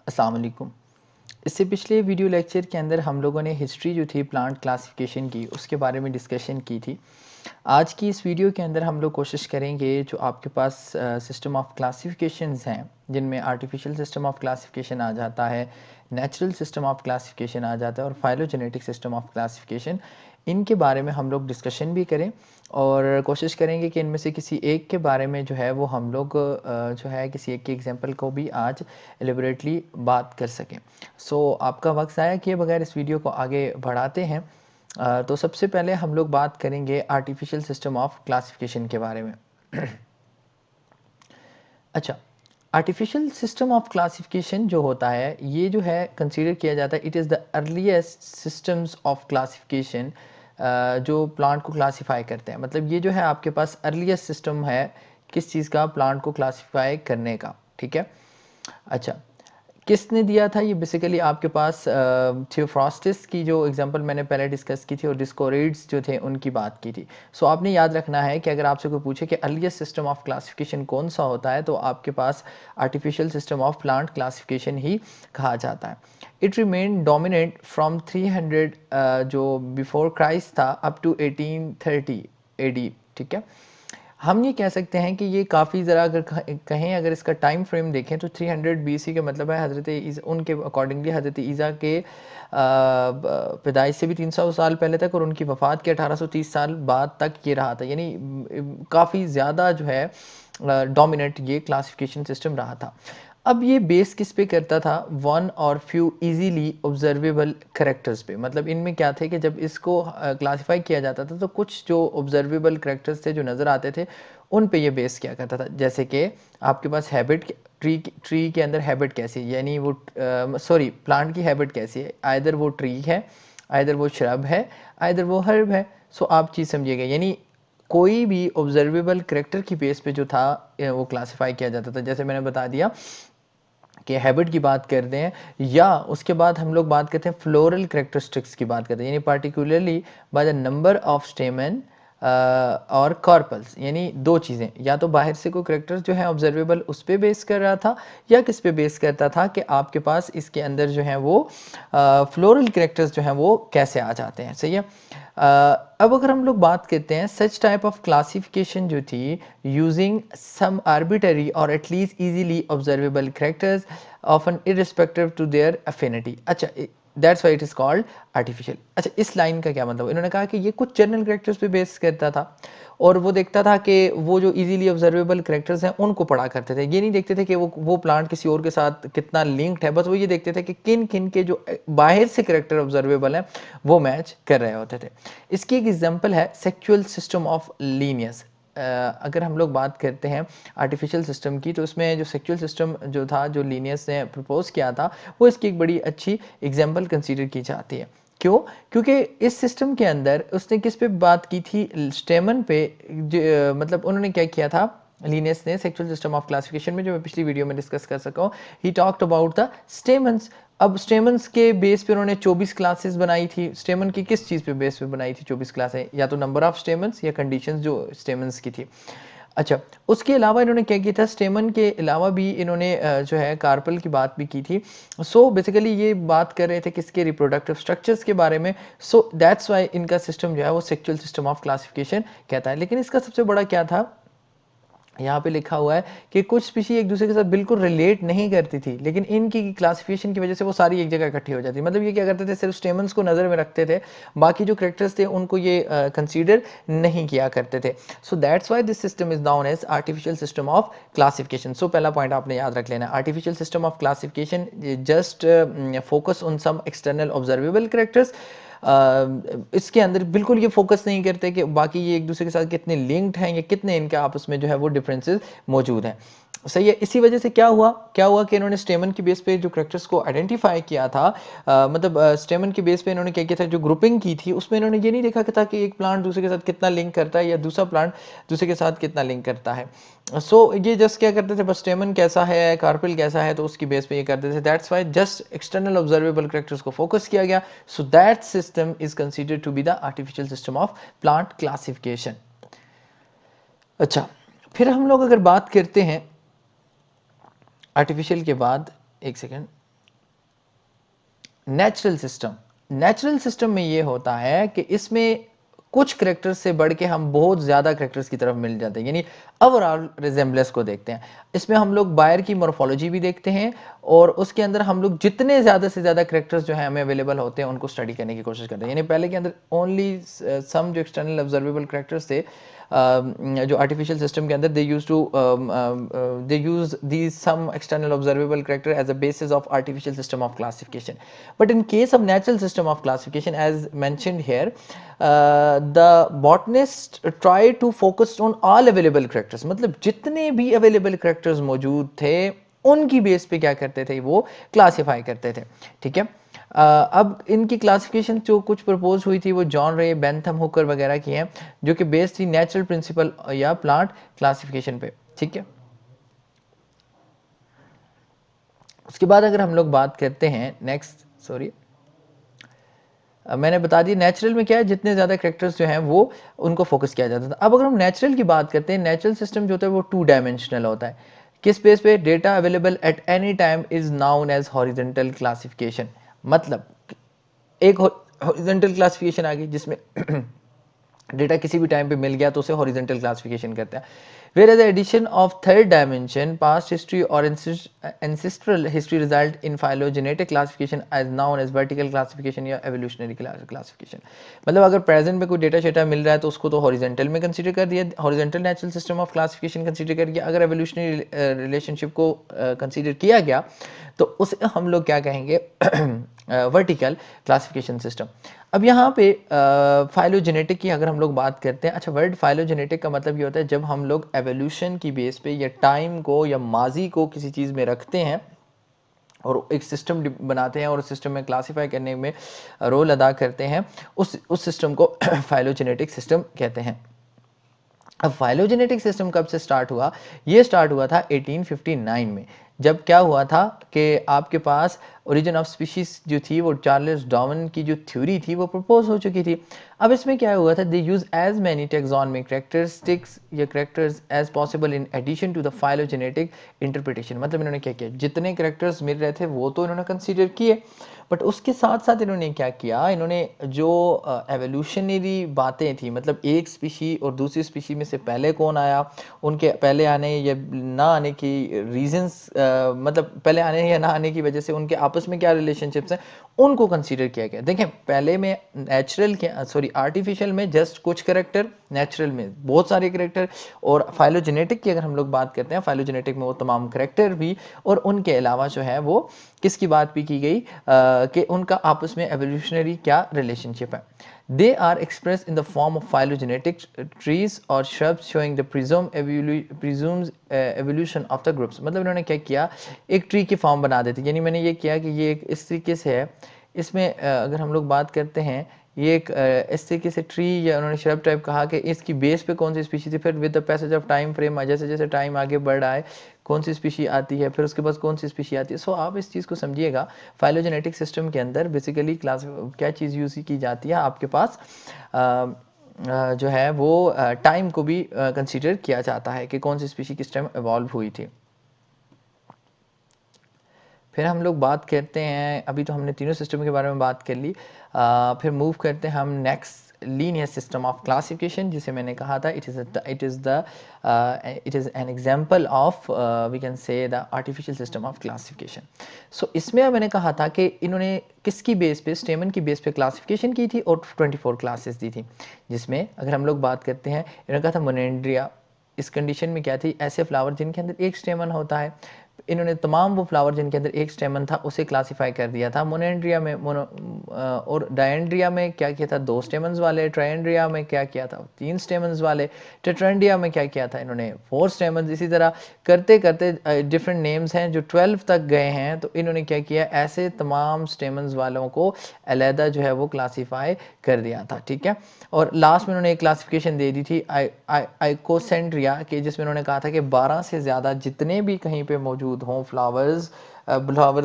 अस्सलाम वालेकुम। इससे पिछले वीडियो लेक्चर के अंदर हम लोगों ने हिस्ट्री जो थी प्लांट क्लासिफिकेशन की उसके बारे में डिस्कशन की थी। आज की इस वीडियो के अंदर हम लोग कोशिश करेंगे जो आपके पास सिस्टम ऑफ क्लासिफिकेशंस हैं जिनमें आर्टिफिशियल सिस्टम ऑफ क्लासिफिकेशन आ जाता है, नेचुरल सिस्टम ऑफ क्लासिफिकेशन आ जाता है और फाइलोजेनेटिक सिस्टम ऑफ क्लासिफिकेशन, इनके बारे में हम लोग डिस्कशन भी करें और कोशिश करेंगे कि इनमें से किसी एक के बारे में जो है वो हम लोग जो है किसी एक के एग्जांपल को भी आज एलिबरेटली बात कर सकें। आपका वक्त ज़ाया किए बगैर इस वीडियो को आगे बढ़ाते हैं। तो सबसे पहले हम लोग बात करेंगे आर्टिफिशियल सिस्टम ऑफ क्लासिफिकेशन के बारे में। अच्छा, आर्टिफिशियल सिस्टम ऑफ क्लासिफिकेशन जो होता है ये जो है कंसीडर किया जाता है, it is the earliest systems of classification जो प्लांट को क्लासिफाई करते हैं। मतलब ये जो है आपके पास अर्लीस्ट सिस्टम है किस चीज़ का, प्लांट को क्लासिफाई करने का। ठीक है। अच्छा, किसने दिया था ये? बेसिकली आपके पास थियोफ्रास्टस की जो एग्जांपल मैंने पहले डिस्कस की थी और डिस्कोरिड्स जो थे उनकी बात की थी। आपने याद रखना है कि अगर आपसे कोई पूछे कि अर्लीस्ट सिस्टम ऑफ क्लासिफिकेशन कौन सा होता है तो आपके पास artificial system of plant classification ही कहा जाता है। इट रिमेन डोमिनेट फ्रॉम 300 जो बिफोर क्राइस्ट था अप टू 1830 एडी। ठीक है। हम ये कह सकते हैं कि ये काफ़ी ज़रा अगर कहें, अगर इसका टाइम फ्रेम देखें तो 300 बीसी का मतलब है हज़रत उनके अकॉर्डिंगली हज़रत ईसा के पैदाइश से भी 300 साल पहले तक और उनकी वफ़ात के 1830 साल बाद तक ये रहा था। यानी काफ़ी ज़्यादा जो है डोमिनेंट ये क्लासिफिकेशन सिस्टम रहा था। अब ये बेस किस पे करता था? वन और फ्यू इजीली ऑब्जर्वेबल करेक्टर्स पे। मतलब इनमें क्या थे कि जब इसको क्लासिफाई किया जाता था तो कुछ जो ऑब्जर्वेबल करेक्टर्स थे जो नज़र आते थे उन पे ये बेस किया करता था। जैसे कि आपके पास हैबिट, ट्री के अंदर हैबिट कैसी है, यानी वो सॉरी प्लांट की हैबिट कैसी है, आइदर वो ट्री है, आइदर वो श्रब है, आइदर वो हर्ब है। आप चीज़ समझिएगा, यानी कोई भी ऑब्जर्वेबल करेक्टर की बेस पे जो था वो क्लासिफाई किया जाता था। जैसे मैंने बता दिया कि हैबिट की बात करते हैं, या उसके बाद हम लोग बात करते हैं फ्लोरल करेक्टरिस्टिक्स की बात करते हैं, यानी particularly by the number of स्टेमन और कॉर्पल्स। यानी दो चीज़ें, या तो बाहर से कोई करेक्टर्स जो है ऑब्जर्वेबल उस पर बेस कर रहा था, या किस पे बेस करता था कि आपके पास इसके अंदर जो है वो फ्लोरल करेक्टर्स जो हैं वो कैसे आ जाते हैं। सही है। अब अगर हम लोग बात करते हैं सच टाइप ऑफ क्लासिफिकेशन जो थी यूजिंग सम आर्बिटरी और at least easily observable characters often irrespective to their affinity. अच्छा, that's why it is called artificial. अच्छा, इस लाइन का क्या मतलब? इन्होंने कहा कि ये कुछ जनरल करेक्टर्स पे बेस करता था और वो देखता था कि वो जो इजीली ऑब्जर्वेबल करेक्टर्स हैं उनको पढ़ा करते थे। ये नहीं देखते थे कि वो प्लांट किसी और के साथ कितना लिंक्ड है, बस वो ये देखते थे कि किन किन के जो बाहर से करेक्टर ऑब्जर्वेबल हैं वो मैच कर रहे होते थे। इसकी एक एग्जांपल है सेक्सुअल सिस्टम ऑफ लीनियस। अगर हम लोग बात करते हैं आर्टिफिशियल सिस्टम की तो उसमें जो सेक्सुअल सिस्टम जो था, जो लीनियस ने प्रपोज किया था, वो इसकी एक बड़ी अच्छी एग्जांपल कंसीडर की जाती है। क्यों? क्योंकि इस सिस्टम के अंदर उसने किस पे बात की थी? स्टेमन पे। मतलब उन्होंने क्या किया था लीनियस ने सेक्सुअल सिस्टम ऑफ क्लासिफिकेशन में, जो मैं पिछली वीडियो में डिस्कस कर सका हूँ, he talked about the stamens. अब स्टेमन्स के बेस पे उन्होंने 24 क्लासेस बनाई थी। स्टेमन की किस चीज़ पे बेस पे बनाई थी 24 क्लासें? या तो नंबर ऑफ स्टेमन्स या कंडीशंस जो स्टेमन्स की थी। अच्छा, उसके अलावा इन्होंने क्या किया था? स्टेमन के अलावा भी इन्होंने जो है कार्पल की बात भी की थी। बेसिकली ये बात कर रहे थे किसके? रिप्रोडक्टिव स्ट्रक्चर्स के बारे में। दैट्स वाई इनका सिस्टम जो है वो सेक्सुअल सिस्टम ऑफ क्लासिफिकेशन कहता है। लेकिन इसका सबसे बड़ा क्या था? यहाँ पे लिखा हुआ है कि कुछ स्पीशी एक दूसरे के साथ बिल्कुल रिलेट नहीं करती थी, लेकिन इनकी क्लासिफिकेशन की वजह से वो सारी एक जगह इकट्ठी हो जाती। मतलब ये क्या करते थे? सिर्फ स्टेमन्स को नज़र में रखते थे, बाकी जो करेक्टर्स थे उनको ये कंसीडर नहीं किया करते थे। That's why this system is known as artificial system of classification. पहला पॉइंट आपने याद रख लेना, artificial system of classification just focus on some external observable characters. इसके अंदर बिल्कुल ये फोकस नहीं करते कि बाकी ये एक दूसरे के साथ कितने लिंक्ड हैं या कितने इनके आपस में जो है वो डिफरेंसेस मौजूद हैं। सही है। इसी वजह से क्या हुआ कि इन्होंने स्टेमन की बेस पे जो करेक्टर्स को आइडेंटिफाई किया था, मतलब स्टेमन की बेस पे इन्होंने क्या किया था, जो ग्रुपिंग की थी उसमें इन्होंने ये नहीं देखा कि था कि एक प्लांट दूसरे के साथ कितना लिंक करता है या दूसरा प्लांट दूसरे के साथ कितना लिंक करता है। ये जस्ट क्या करते थे, बस स्टेमन कैसा है, कार्पेल कैसा है, तो उसकी बेस पे ये करते थे। That's why just external observable characters को फोकस किया गया। That system is considered to be the artificial system of plant classification. अच्छा, फिर हम लोग अगर बात करते हैं आर्टिफिशियल के बाद, एक सेकेंड, नेचुरल सिस्टम में ये होता है कि इसमें कुछ करेक्टर्स से बढ़ के हम बहुत ज़्यादा करेक्टर्स की तरफ मिल जाते हैं, यानी ओवरऑल रिजेम्बलेंस को देखते हैं। इसमें हम लोग बायर की मॉर्फोलॉजी भी देखते हैं और उसके अंदर हम लोग जितने ज़्यादा से ज़्यादा करेक्टर्स जो हैं हमें अवेलेबल होते हैं उनको स्टडी करने की कोशिश करते हैं। यानी पहले के अंदर ओनली सम जो एक्सटर्नल ऑब्जर्वेबल करेक्टर्स थे जो आर्टिफिशियल सिस्टम के अंदर they use these some external observable character as a basis of artificial system of classification. But in case of natural system of classification as mentioned here, the botanist try to focus on all available characters, मतलब जितने भी available characters मौजूद थे उनकी base पे क्या करते थे, वो क्लासीफाई करते थे। ठीक है, अब इनकी क्लासिफिकेशन जो कुछ प्रपोज हुई थी वो जॉन रे, बेंथम, हुकर वगैरह की हैं, जो कि बेस्ड थी नेचुरल प्रिंसिपल या प्लांट क्लासिफिकेशन पे। ठीक है, उसके बाद अगर हम लोग बात करते हैं नेक्स्ट, सॉरी मैंने बता दी नेचुरल में क्या है, जितने ज़्यादा करेक्टर्स जो हैं वो उनको फोकस किया जाता था। अब अगर हम नेचुरल की बात करते हैं, नेचुरल सिस्टम जो होता है वो 2 डायमेंशनल होता है। किस बेस पे? Data available at any time is known as horizontal classification. मतलब एक हॉरिजॉन्टल क्लासिफिकेशन आ गई जिसमें डेटा किसी भी टाइम पे मिल गया तो उसे हॉरिजॉन्टल क्लासिफिकेशन करते हैं। Whereas the addition of third dimension, past history or ancestral history result in phylogenetic classification as known as vertical classification या evolutionary classification। मतलब अगर प्रेजेंट में कोई डेटा शेटा मिल रहा है तो उसको तो हॉरिजॉन्टल में कंसीडर कर दिया, horizontal natural system of classification consider कर दिया। अगर एवोल्यूशनरी रिलेशनशिप को कंसीडर किया गया तो उसे हम लोग क्या कहेंगे, वर्टिकल क्लासिफिकेशन सिस्टम। अब यहाँ पे फाइलोजेनेटिक की अगर हम लोग बात करते हैं, अच्छा वर्ड फाइलोजेनेटिक का मतलब ये होता है जब हम लोग एवोल्यूशन की बेस पे या टाइम को या माजी को किसी चीज़ में रखते हैं और एक सिस्टम बनाते हैं और उस सिस्टम में क्लासीफाई करने में रोल अदा करते हैं, उस सिस्टम को फाइलोजेनेटिक सिस्टम कहते हैं। अब फाइलोजेनेटिक सिस्टम कब से स्टार्ट हुआ? ये स्टार्ट हुआ था 1859 में, जब क्या हुआ था कि आपके पास ओरिजिन ऑफ स्पीशीज जो थी वो चार्ल्स डार्विन की जो थ्योरी थी वो प्रपोज हो चुकी थी। अब इसमें क्या हुआ था, they use as many taxonomic characteristics या characters as possible in addition to the phylogenetic interpretation. मतलब इन्होंने क्या किया, जितने कैरेक्टर्स मिल रहे थे वो तो इन्होंने कंसीडर किए, बट उसके साथ साथ इन्होंने क्या किया, इन्होंने जो एवोल्यूशनरी बातें थी, मतलब एक स्पीशी और दूसरी स्पीशी में से पहले कौन आया, उनके पहले आने या ना आने की रीजंस, मतलब पहले आने या ना आने की वजह से उनके आपस में क्या रिलेशनशिप्स हैं, उनको कंसीडर किया गया। देखें पहले में नेचुरल के सॉरी आर्टिफिशियल में जस्ट कुछ करेक्टर, नेचुरल में बहुत सारे करेक्टर, और फाइलोजेनेटिक की अगर हम लोग बात करते हैं, फाइलोजेनेटिक में वो तमाम करेक्टर भी, और उनके अलावा जो है वो किसकी बात भी की गई कि उनका आपस में एवोल्यूशनरी क्या रिलेशनशिप है। They are express in the form of phylogenetic trees और shrubs showing the presumes evolution of the groups। मतलब इन्होंने क्या किया, एक ट्री की फॉर्म बना देती, यानी मैंने ये किया कि ये एक इस तरीके से है, इसमें अगर हम लोग बात करते हैं ये एक इस तरीके से ट्री या उन्होंने श्रब टाइप कहा कि इसकी बेस पे कौन सी स्पीशी थी, फिर with the passage of time frame जैसे जैसे टाइम आगे बढ़ रहा है कौन सी स्पीशी आती है, फिर उसके बाद कौन सी स्पीशी आती है। सो आप इस चीज़ को समझिएगा, फाइलोजेनेटिक सिस्टम के अंदर बेसिकली क्लास क्या चीज़ यूज़ की जाती है, आपके पास जो है वो टाइम को भी कंसीडर किया जाता है कि कौन सी स्पीशी किस टाइम इवॉल्व हुई थी। फिर हम लोग बात करते हैं, अभी तो हमने तीनों सिस्टम के बारे में बात कर ली, फिर मूव करते हैं हम next linear system of classification, जिसे मैंने कहा था it is an example of we can say the artificial system of classification. So इसमें मैंने कहा था कि इन्होंने किसकी बेस पे, स्टेमन की बेस पे क्लासिफिकेशन की थी और 24 क्लासेस दी थी, जिसमें अगर हम लोग बात करते हैं, इन्होंने कहा था मोनेंड्रिया। इस कंडीशन में क्या थी, ऐसे फ्लावर जिनके अंदर एक स्टेमन होता है, इन्होंने तमाम वो फ्लावर जिनके अंदर एक स्टेमन था उसे क्लासिफाई कर दिया था। मोनेंड्रिया में और डायंड्रिया में क्या किया था, 2 स्टेमन्स वाले। ट्रायंड्रिया में क्या किया था, 3 स्टेमन्स वाले। टेट्रांडिया में क्या किया था, इन्होंने 4 स्टेमन्स। इसी तरह करते करते डिफरेंट नेम्स हैं जो 12 तक गए हैं, तो इन्होंने क्या किया, ऐसे तमाम स्टेमन्स वालों को अलहदा जो है वो क्लासीफाई कर दिया था। ठीक है, और लास्ट में उन्होंने एक क्लासिफिकेशन दे दी थी आइकोसेंड्रिया के, जिसमें उन्होंने कहा था कि 12 से ज़्यादा जितने भी कहीं पे मौजूद हों फ्लावर्स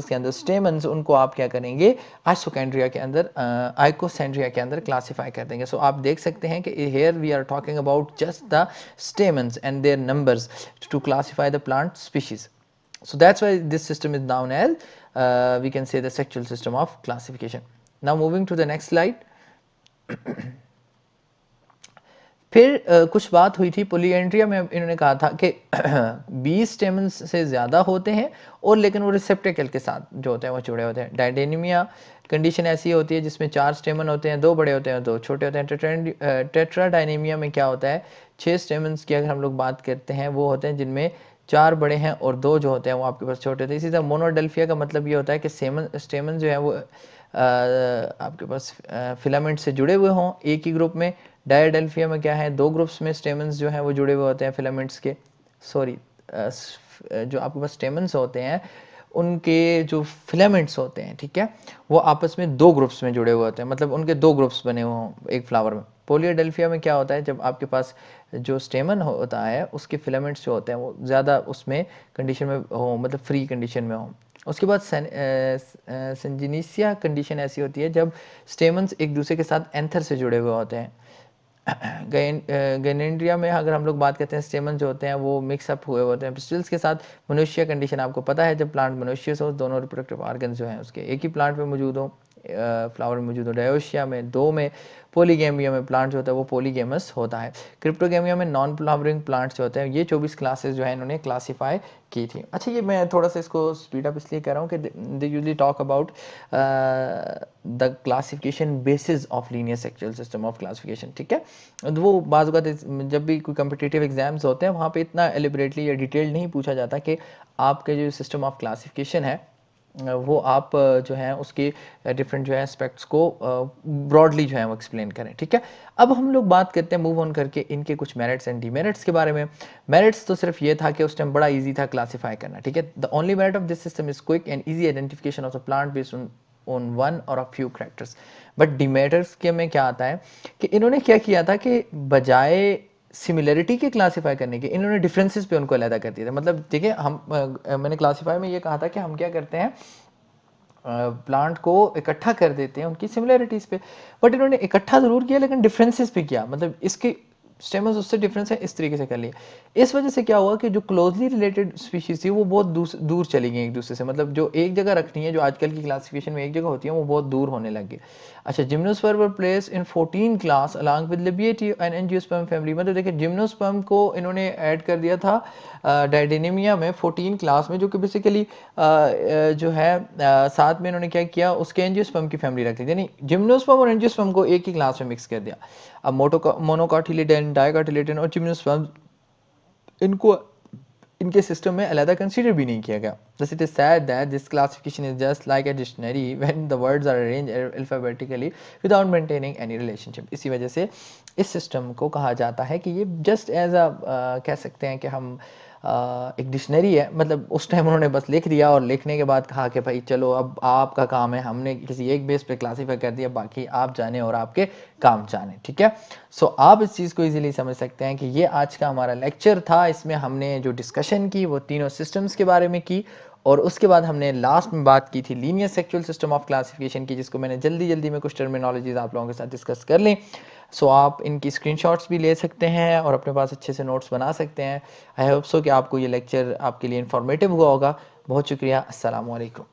के अंदर स्टेमन्स, उनको आप क्या करेंगे, आइसोकेंड्रिया के अंदर आइकोसेंड्रिया के अंदर क्लासीफाई कर देंगे। सो आप देख सकते हैं कि here we are talking about just the stamens and their numbers to classify the plant species. So that's why this system is known as we can say the sexual system of classification. Now moving to the next slide. फिर कुछ बात हुई थी पोलिएंड्रिया में, इन्होंने कहा था कि 20 स्टेमन्स से ज़्यादा होते हैं और लेकिन वो रिसेप्टेकल के साथ जो होते हैं वो जुड़े होते हैं। डायडेनिमिया कंडीशन ऐसी होती है जिसमें 4 स्टेमन होते हैं, 2 बड़े होते हैं, 2 छोटे होते हैं। टेट्राडायनेमिया में क्या होता है, 6 स्टेमन्स की अगर हम लोग बात करते हैं वो होते हैं जिनमें 4 बड़े हैं और 2 जो होते हैं वो आपके पास छोटे होते हैं। इसी तरह मोनोडेल्फिया का मतलब ये होता है कि स्टेमन जो है वो आपके पास फिलामेंट से जुड़े हुए हों एक ही ग्रुप में। डायडेल्फिया में क्या है, 2 ग्रुप्स में स्टेमन्स जो हैं वो जुड़े हुए होते हैं फिलामेंट्स के। सॉरी, जो आपके पास स्टेमन्स होते हैं उनके जो फिलामेंट्स होते हैं, ठीक है, वो आपस में 2 ग्रुप्स में जुड़े हुए होते हैं, मतलब उनके 2 ग्रुप्स बने हुए हों एक फ्लावर में। पोलियोडेल्फिया में क्या होता है, जब आपके पास जो स्टेमन होता है उसके फिलामेंट्स जो होते हैं वो ज़्यादा उसमें कंडीशन में हो, मतलब फ्री कंडीशन में हो। उसके बाद सेंजिनीसिया कंडीशन ऐसी होती है जब स्टेमन्स एक दूसरे के साथ एंथर से जुड़े हुए होते हैं। गैनेंड्रिया में अगर हम लोग बात करते हैं स्टेमन जो होते हैं वो मिक्सअप हुए होते हैं पिस्टिल्स के साथ। मनुष्य कंडीशन आपको पता है, जब प्लांट मनुष्य हो दोनों रिप्रोडक्टिव ऑर्गन जो हैं उसके एक ही प्लांट में मौजूद हो, फ्लावर में मौजूद हो। डायोशिया में 2 में। पॉलीगैमिया में प्लांट जो होता है वो पॉलीगेमस होता है। क्रिप्टोगैमिया में नॉन फ्लावरिंग प्लांट्स जो होते हैं। ये 24 क्लासेस जो है इन्होंने क्लासीफाई की थी। अच्छा, ये मैं थोड़ा सा इसको स्पीड अप इसलिए कर रहा हूँ कि they usually talk about the classification basis of linear sexual system of classification, ठीक है। वो बाज़ जब भी कोई कम्पिटिटिव एग्जाम्स होते हैं वहाँ पे इतना एलिबरेटली या डिटेल्ड नहीं पूछा जाता कि आपके जो सिस्टम ऑफ क्लासिफिकेशन है वो आप जो है उसके डिफरेंट जो है एस्पेक्ट्स को ब्रॉडली जो है वो एक्सप्लेन करें, ठीक है। अब हम लोग बात करते हैं मूव ऑन करके इनके कुछ मेरिट्स एंड डीमेरिट्स के बारे में। मेरिट्स तो सिर्फ ये था कि उस टाइम बड़ा इजी था क्लासीफाई करना, ठीक है। The only merit of this system is quick and easy identification of the plant based on one और a few characters. But demerits के में क्या आता है कि इन्होंने क्या किया था कि बजाय सिमिलरिटी के क्लासीफाई करने के इन्होंने डिफरेंसेस पे उनको अलग कर दिया था। मतलब देखिए, हम मैंने क्लासीफाई में ये कहा था कि हम क्या करते हैं, प्लांट को इकट्ठा कर देते हैं उनकी सिमिलरिटीज़ पे, बट इन्होंने इकट्ठा ज़रूर किया लेकिन डिफरेंसेस पे किया। मतलब इसके स्टेमस उससे डिफरेंस है, इस तरीके से कर लिए। इस वजह से क्या हुआ कि जो क्लोजली रिलेटेड स्पीशीज थी वो बहुत दूर चली गई एक दूसरे से। मतलब जो एक जगह रखनी है, जो आजकल की क्लासिफिकेशन में एक जगह होती है, वो बहुत दूर होने लग गई। अच्छा, gymnosperm were place in 14 class along with Labiatae and angiosperm family. मतलब देखिए, जिम्नोस्पर्म को इन्होंने ऐड कर दिया था डायडेनेमिया में 14 क्लास में, जो कि बेसिकली जो है साथ में इन्होंने क्या किया, उसके एंजियोस्पर्म की फैमिली रख दी, यानी जिम्नोस्पर्म और एंजियोस्पर्म को एक ही क्लास में मिक्स कर दिया। अब मोनोकॉटिलिडन, डाइकॉटिलिडन और जिम्नोस्पर्म, इनको इनके सिस्टम में अलग कंसीडर भी नहीं किया गया। Thus it is said that this classification is just like a dictionary when the words are arranged alphabetically without maintaining any relationship। इसी वजह से इस सिस्टम को कहा जाता है कि ये जस्ट एज अ कह सकते हैं कि हम एक डिक्शनरी है। मतलब उस टाइम उन्होंने बस लिख दिया और लिखने के बाद कहा कि भाई चलो अब आपका काम है, हमने किसी एक बेस पे क्लासीफाई कर दिया, बाकी आप जाने और आपके काम जाने, ठीक है। सो आप इस चीज़ को इजीली समझ सकते हैं कि ये आज का हमारा लेक्चर था। इसमें हमने जो डिस्कशन की वो तीनों सिस्टम्स के बारे में की और उसके बाद हमने लास्ट में बात की थी linear sexual system of classification की, जिसको मैंने जल्दी में कुछ टर्मिनोलॉजीज आप लोगों के साथ डिस्कस कर लें। सो आप इनकी स्क्रीनशॉट्स भी ले सकते हैं और अपने पास अच्छे से नोट्स बना सकते हैं। आई होप सो कि आपको ये लेक्चर आपके लिए इन्फॉर्मेटिव हुआ होगा। बहुत शुक्रिया। अस्सलाम वालेकुम।